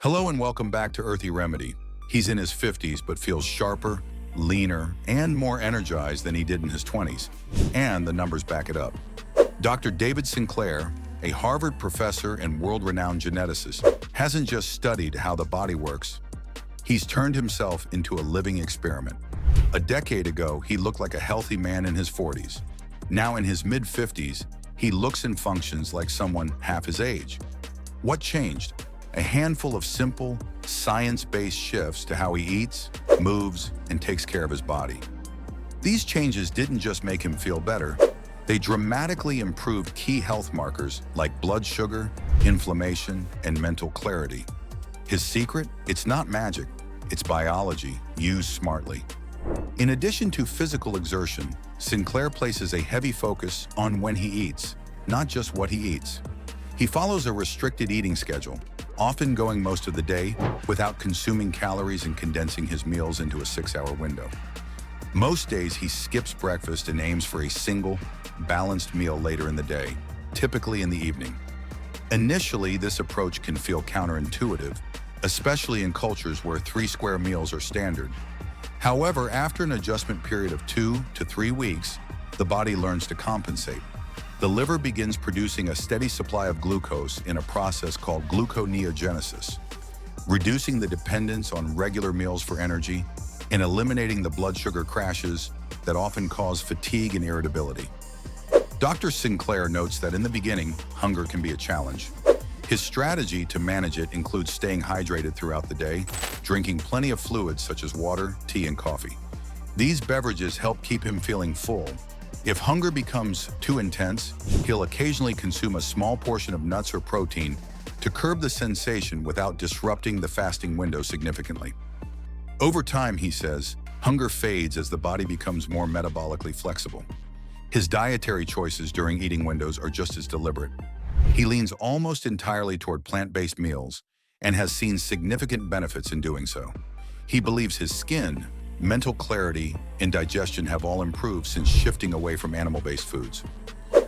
Hello and welcome back to Earthy Remedy. He's in his 50s but feels sharper, leaner, and more energized than he did in his 20s. And the numbers back it up. Dr. David Sinclair, a Harvard professor and world-renowned geneticist, hasn't just studied how the body works. He's turned himself into a living experiment. A decade ago, he looked like a healthy man in his 40s. Now in his mid-50s, he looks and functions like someone half his age. What changed? A handful of simple, science-based shifts to how he eats, moves, and takes care of his body. These changes didn't just make him feel better, they dramatically improved key health markers like blood sugar, inflammation, and mental clarity. His secret? It's not magic, it's biology, used smartly. In addition to physical exertion, Sinclair places a heavy focus on when he eats, not just what he eats. He follows a restricted eating schedule, often going most of the day without consuming calories and condensing his meals into a 6-hour window. Most days he skips breakfast and aims for a single, balanced meal later in the day, typically in the evening. Initially, this approach can feel counterintuitive, especially in cultures where 3 square meals are standard. However, after an adjustment period of 2 to 3 weeks, the body learns to compensate. The liver begins producing a steady supply of glucose in a process called gluconeogenesis, reducing the dependence on regular meals for energy and eliminating the blood sugar crashes that often cause fatigue and irritability. Dr. Sinclair notes that in the beginning, hunger can be a challenge. His strategy to manage it includes staying hydrated throughout the day, drinking plenty of fluids such as water, tea, and coffee. These beverages help keep him feeling full. If hunger becomes too intense, he'll occasionally consume a small portion of nuts or protein to curb the sensation without disrupting the fasting window significantly. Over time, he says, hunger fades as the body becomes more metabolically flexible. His dietary choices during eating windows are just as deliberate. He leans almost entirely toward plant-based meals and has seen significant benefits in doing so. He believes his skin, mental clarity, and digestion have all improved since shifting away from animal-based foods.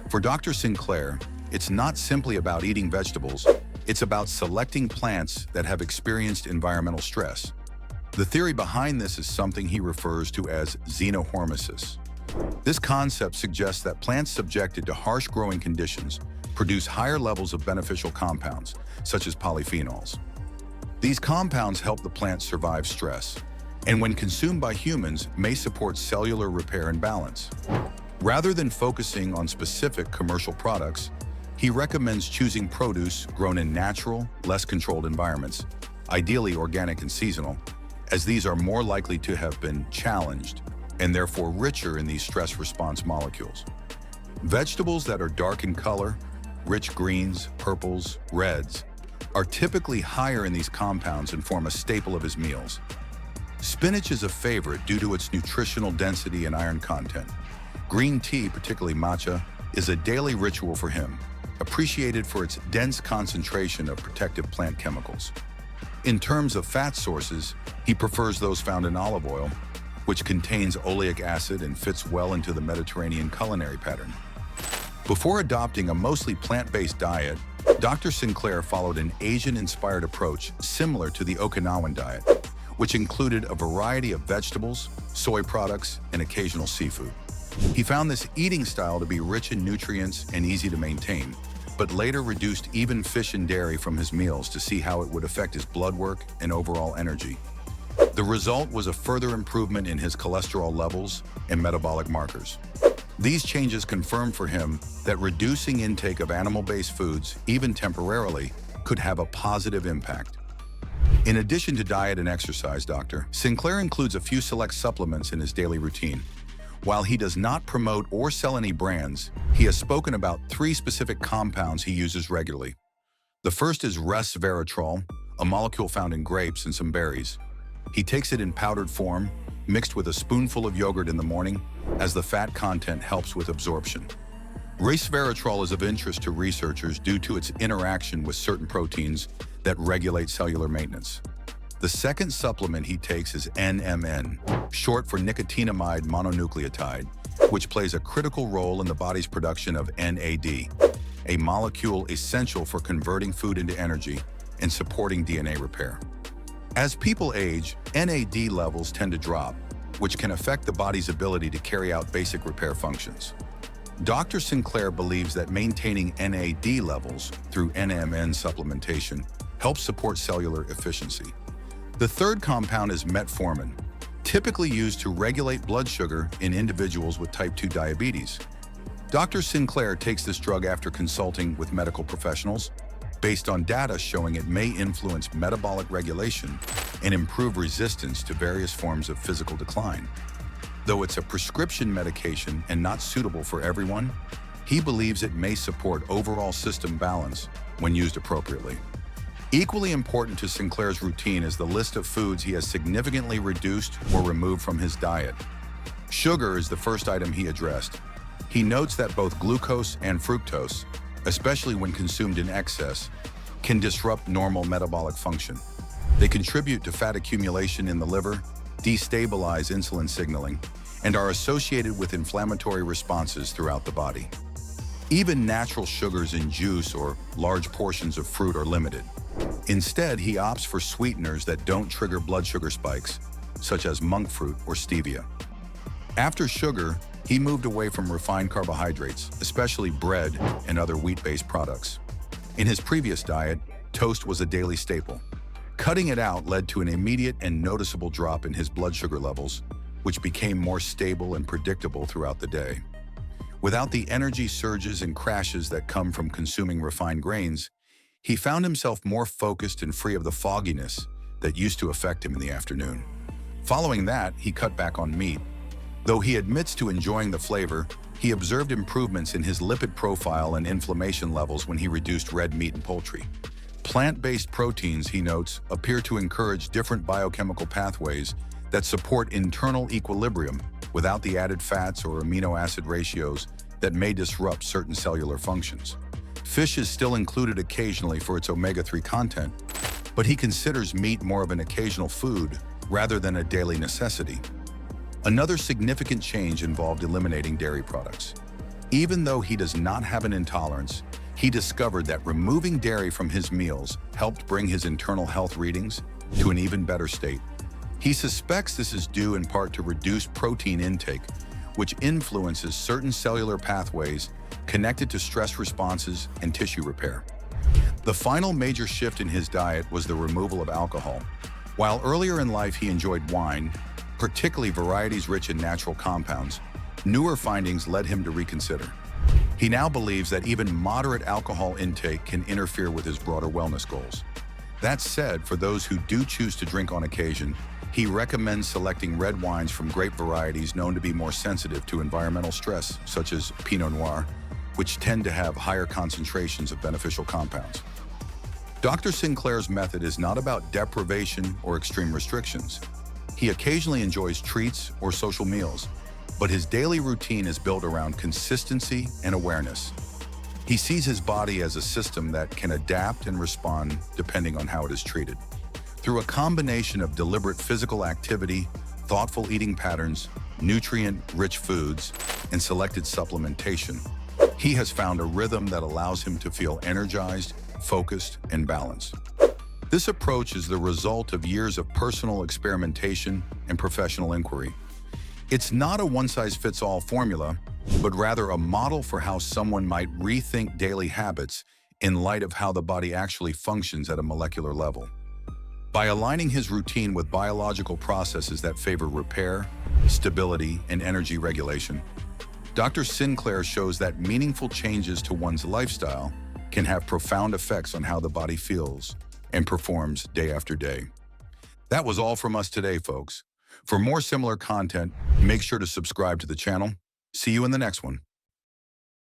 For Dr. Sinclair, it's not simply about eating vegetables, it's about selecting plants that have experienced environmental stress. The theory behind this is something he refers to as xenohormesis. This concept suggests that plants subjected to harsh growing conditions produce higher levels of beneficial compounds, such as polyphenols. These compounds help the plant survive stress, and when consumed by humans, may support cellular repair and balance. Rather than focusing on specific commercial products, he recommends choosing produce grown in natural, less controlled environments, ideally organic and seasonal, as these are more likely to have been challenged and therefore richer in these stress response molecules. Vegetables that are dark in color, rich greens, purples, reds, are typically higher in these compounds and form a staple of his meals. Spinach is a favorite due to its nutritional density and iron content. Green tea, particularly matcha, is a daily ritual for him, appreciated for its dense concentration of protective plant chemicals. In terms of fat sources, he prefers those found in olive oil, which contains oleic acid and fits well into the Mediterranean culinary pattern. Before adopting a mostly plant-based diet, Dr. Sinclair followed an Asian-inspired approach similar to the Okinawan diet, which included a variety of vegetables, soy products, and occasional seafood. He found this eating style to be rich in nutrients and easy to maintain, but later reduced even fish and dairy from his meals to see how it would affect his blood work and overall energy. The result was a further improvement in his cholesterol levels and metabolic markers. These changes confirmed for him that reducing intake of animal-based foods, even temporarily, could have a positive impact. In addition to diet and exercise, Dr. Sinclair includes a few select supplements in his daily routine. While he does not promote or sell any brands, he has spoken about 3 specific compounds he uses regularly. The first is resveratrol, a molecule found in grapes and some berries. He takes it in powdered form, mixed with a spoonful of yogurt in the morning, as the fat content helps with absorption. Resveratrol is of interest to researchers due to its interaction with certain proteins that regulate cellular maintenance. The second supplement he takes is NMN, short for nicotinamide mononucleotide, which plays a critical role in the body's production of NAD, a molecule essential for converting food into energy and supporting DNA repair. As people age, NAD levels tend to drop, which can affect the body's ability to carry out basic repair functions. Dr. Sinclair believes that maintaining NAD levels through NMN supplementation helps support cellular efficiency. The third compound is metformin, typically used to regulate blood sugar in individuals with type 2 diabetes. Dr. Sinclair takes this drug after consulting with medical professionals, based on data showing it may influence metabolic regulation and improve resistance to various forms of physical decline. Though it's a prescription medication and not suitable for everyone, he believes it may support overall system balance when used appropriately. Equally important to Sinclair's routine is the list of foods he has significantly reduced or removed from his diet. Sugar is the first item he addressed. He notes that both glucose and fructose, especially when consumed in excess, can disrupt normal metabolic function. They contribute to fat accumulation in the liver, destabilize insulin signaling, and are associated with inflammatory responses throughout the body. Even natural sugars in juice or large portions of fruit are limited. Instead, he opts for sweeteners that don't trigger blood sugar spikes, such as monk fruit or stevia. After sugar, he moved away from refined carbohydrates, especially bread and other wheat-based products. In his previous diet, toast was a daily staple. Cutting it out led to an immediate and noticeable drop in his blood sugar levels, which became more stable and predictable throughout the day. Without the energy surges and crashes that come from consuming refined grains, he found himself more focused and free of the fogginess that used to affect him in the afternoon. Following that, he cut back on meat. Though he admits to enjoying the flavor, he observed improvements in his lipid profile and inflammation levels when he reduced red meat and poultry. Plant-based proteins, he notes, appear to encourage different biochemical pathways that support internal equilibrium without the added fats or amino acid ratios that may disrupt certain cellular functions. Fish is still included occasionally for its omega-3 content, but he considers meat more of an occasional food rather than a daily necessity. Another significant change involved eliminating dairy products. Even though he does not have an intolerance, he discovered that removing dairy from his meals helped bring his internal health readings to an even better state. He suspects this is due in part to reduced protein intake, which influences certain cellular pathways connected to stress responses and tissue repair. The final major shift in his diet was the removal of alcohol. While earlier in life he enjoyed wine, particularly varieties rich in natural compounds, newer findings led him to reconsider. He now believes that even moderate alcohol intake can interfere with his broader wellness goals. That said, for those who do choose to drink on occasion, he recommends selecting red wines from grape varieties known to be more sensitive to environmental stress, such as Pinot Noir, which tend to have higher concentrations of beneficial compounds. Dr. Sinclair's method is not about deprivation or extreme restrictions. He occasionally enjoys treats or social meals, but his daily routine is built around consistency and awareness. He sees his body as a system that can adapt and respond depending on how it is treated. Through a combination of deliberate physical activity, thoughtful eating patterns, nutrient-rich foods, and selected supplementation, he has found a rhythm that allows him to feel energized, focused, and balanced. This approach is the result of years of personal experimentation and professional inquiry. It's not a one-size-fits-all formula, but rather a model for how someone might rethink daily habits in light of how the body actually functions at a molecular level. By aligning his routine with biological processes that favor repair, stability, and energy regulation, Dr. Sinclair shows that meaningful changes to one's lifestyle can have profound effects on how the body feels and performs day after day. That was all from us today, folks. For more similar content, make sure to subscribe to the channel. See you in the next one.